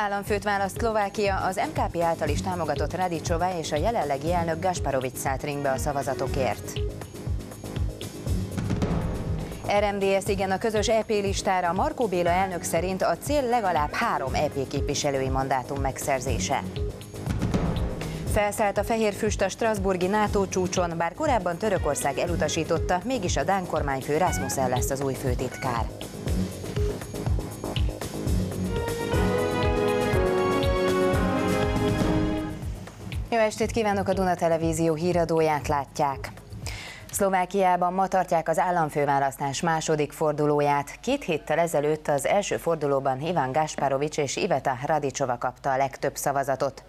Államfőt választ Szlovákia, az MKP által is támogatott Radičová és a jelenlegi elnök Gašparovič szállt ringbe a szavazatokért. RMDSZ igen a közös EP listára. Markó Béla elnök szerint a cél legalább 3 EP képviselői mandátum megszerzése. Felszállt a fehér füst a strasbourgi NATO csúcson, bár korábban Törökország elutasította, mégis a dán kormányfő Rasmussen lesz az új főtitkár. Jó estét kívánok, a Duna Televízió híradóját látják. Szlovákiában ma tartják az államfőválasztás második fordulóját. 2 héttel ezelőtt az első fordulóban Ivan Gašparovič és Iveta Radičová kapta a legtöbb szavazatot.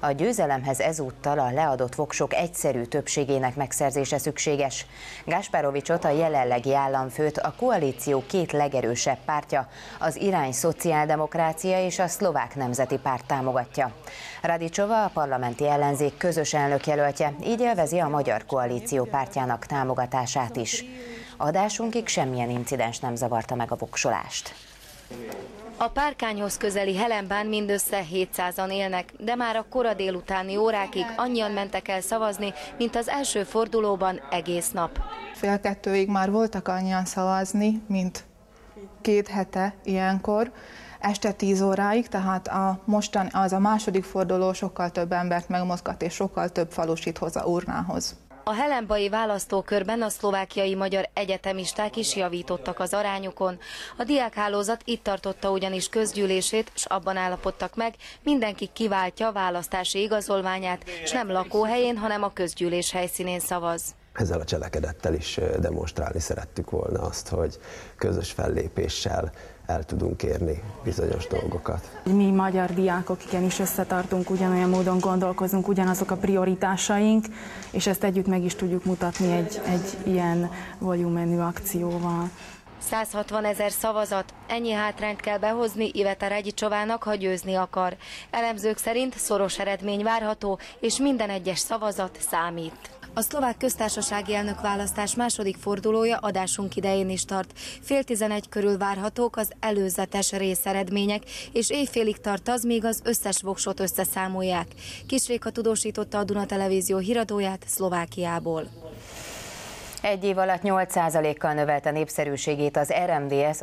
A győzelemhez ezúttal a leadott voksok egyszerű többségének megszerzése szükséges. Gašparovičot, a jelenlegi államfőt a koalíció 2 legerősebb pártja, az Irány Szociáldemokrácia és a Szlovák Nemzeti Párt támogatja. Radičová a parlamenti ellenzék közös elnökjelöltje, így élvezi a Magyar Koalíció pártjának támogatását is. Adásunkig semmilyen incidens nem zavarta meg a voksolást. A párkányhoz közeli Helenbán mindössze 700-an élnek, de már a kora délutáni órákig annyian mentek el szavazni, mint az első fordulóban egész nap. 1:30 már voltak annyian szavazni, mint 2 hete ilyenkor. Este 10 óráig, tehát az a második forduló sokkal több embert megmozgat, és sokkal több falusít hoz a urnához. A helenbai választókörben a szlovákiai magyar egyetemisták is javítottak az arányokon. A diákhálózat itt tartotta ugyanis közgyűlését, és abban állapodtak meg, mindenki kiváltja választási igazolványát, és nem lakóhelyén, hanem a közgyűlés helyszínén szavaz. Ezzel a cselekedettel is demonstrálni szerettük volna azt, hogy közös fellépéssel el tudunk érni bizonyos dolgokat. Mi magyar diákok igenis összetartunk, ugyanolyan módon gondolkozunk, ugyanazok a prioritásaink, és ezt együtt meg is tudjuk mutatni egy ilyen volumenű akcióval. 160 000 szavazat, ennyi hátrányt kell behozni Iveta Radičovának, ha győzni akar. Elemzők szerint szoros eredmény várható, és minden egyes szavazat számít. A szlovák köztársasági elnökválasztás második fordulója adásunk idején is tart. 10:30 körül várhatók az előzetes részeredmények, és éjfélig tart az, míg az összes voksot összeszámolják. Kis Réka tudósította a Duna Televízió híradóját Szlovákiából. 1 év alatt 8%-kal növelte népszerűségét az RMDSZ.